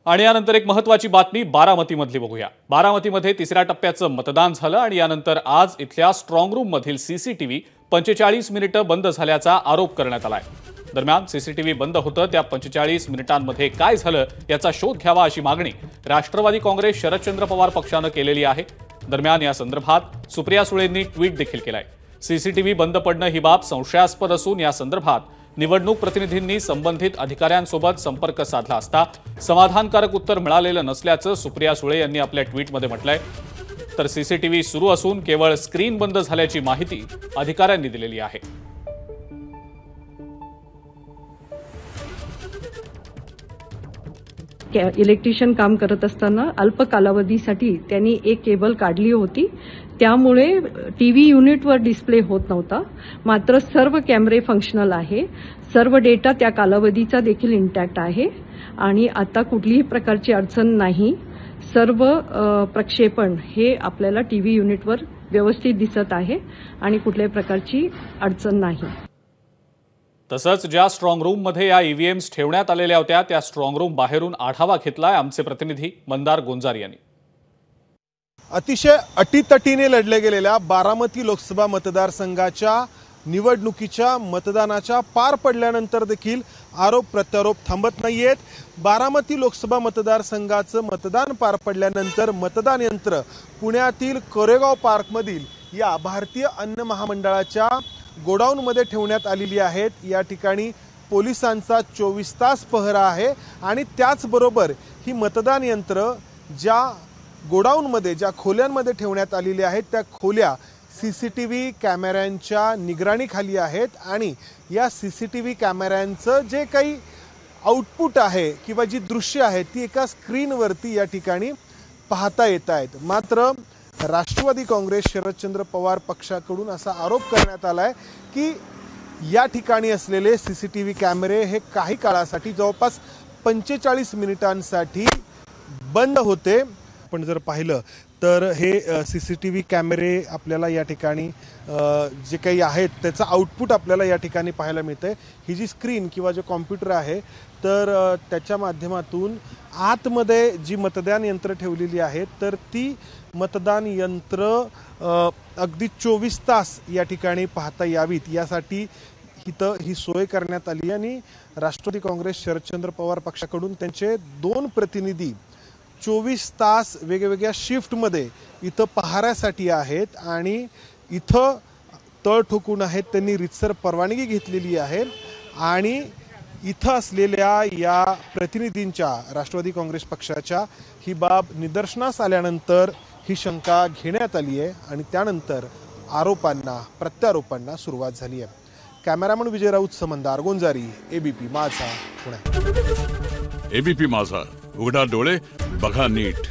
आणि यानंतर एक महत्त्वाची बातमी बारामतीमधली बघूया। बारामतीमध्ये तिसऱ्या टप्प्याचं मतदान झालं आणि यानंतर आज इथल्या स्ट्रॉंग रूम मधील सीसीटीव्ही 45 मिनिटं बंद झाल्याचा आरोप करण्यात आलाय। दरम्यान सीसीटीव्ही बंद होतं त्या 45 मिनिटांमध्ये काय झालं याचा शोध घ्यावा अशी मागणी राष्ट्रवादी काँग्रेस शरदचंद्र पवार पक्षानं केलेली आहे। दरम्यान या संदर्भात सुप्रिया सुळेंनी ट्विट देखील केलंय। सीसीटीव्ही बंद पडणं ही बाब संशयास्पद असून या संदर्भात निवडणूक प्रतिनिधींनी संबंधित अधिकाऱ्यांसोबत संपर्क साधला असता समाधानकारक उत्तर मिळालेलं नसल्याचं सुप्रिया सुळे यांनी आपल्या ट्विटमध्ये म्हटलंय। तर सीसीटीव्ही सुरू असून केवळ स्क्रीन बंद झाल्याची माहिती अधिकाऱ्यांनी दिलेली आहे। इलेक्ट्रिशियन काम करत असताना अल्प कालावधीसाठी त्यांनी एक केबल काढली होती, त्यामुळे टीव्ही युनिटवर डिस्प्ले होत नव्हता। मात्र सर्व कॅमेरे फंक्शनल आहे, सर्व डेटा त्या कालावधीचा देखील इंटॅक्ट आहे आणि आता कुठलीही प्रकारची अडचण नाही। सर्व प्रक्षेपण हे आपल्याला टीव्ही युनिटवर व्यवस्थित दिसत आहे आणि कुठल्याही प्रकारची अडचण नाही। तसंच ज्या स्ट्रॉंग रूम मध्ये या ईव्हीएम्स ठेवण्यात आलेल्या होत्या त्या स्ट्रॉंग रूम बाहेरून आढावा घेतलाय आमचे प्रतिनिधी मंदार गोंजारी यांनी। अतिशय अटीतटीने लढल्या गेलेल्या बारामती लोकसभा मतदारसंघाच्या निवडणुकीच्या मतदानाच्या पार पडल्यानंतर देखील आरोप प्रत्यारोप थांबत नाहीयेत। बारामती लोकसभा मतदारसंघाचं मतदान पार पडल्यानंतर मतदान यंत्र पुण्यातील कोरेगाव पार्कमधील या भारतीय अन्न महामंडळाच्या गोडाऊनमध्ये ठेवण्यात आलेली आहेत। या ठिकाणी पोलिसांचा 24 तास पहरा आहे आणि त्याचबरोबर ही मतदान यंत्र ज्या गोडाऊनमध्ये ज्या खोल्यांमध्ये ठेवण्यात आलेली आहेत त्या खोल्या सीसीटीव्ही कॅमेऱ्यांच्या निगराणीखाली आहेत आणि या सीसीटीव्ही कॅमेऱ्यांचं जे काही आउटपुट आहे किंवा जी दृश्य आहेत ती एका स्क्रीनवरती या ठिकाणी पाहता येत आहेत। मात्र राष्ट्रवादी काँग्रेस शरदचंद्र पवार पक्षाकडून असा आरोप करण्यात आलाय की या ठिकाणी असलेले सीसीटीव्ही कॅमेरे हे काही काळासाठी जवळपास 45 मिनिटांसाठी बंद होते। पण जर पाहिलं तर हे सीसीटीव्ही कॅमेरे आपल्याला या ठिकाणी जे काही आहेत त्याचं आउटपुट आपल्याला या ठिकाणी पाहायला मिळतंय। ही जी स्क्रीन किंवा जे कॉम्प्युटर आहे तर त्याच्या माध्यमातून आतमध्ये जी मतदान यंत्र ठेवलेली आहेत तर ती मतदान यंत्र अगदी 24 तास या ठिकाणी पाहता यावीत यासाठी इथं ही सोय करण्यात आली आणि राष्ट्रवादी काँग्रेस शरदचंद्र पवार पक्षाकडून त्यांचे 2 प्रतिनिधी 24 तास वेगवेगळ्या शिफ्टमध्ये इथं पहाऱ्यासाठी आहेत आणि इथं तळ ठोकून आहेत। त्यांनी रितसर परवानगी घेतलेली आहे आणि इथं असलेल्या या प्रतिनिधींच्या राष्ट्रवादी काँग्रेस पक्षाच्या ही बाब निदर्शनास आल्यानंतर ही शंका घेण्यात आली आहे आणि त्यानंतर आरोपांना प्रत्यारोपांना सुरुवात झाली आहे। कॅमेरामन विजय राऊत मंदार गोंजारी, एबीपी माझा, पुणे। एबीपी माझा, उघडा डोळे बघा नीट।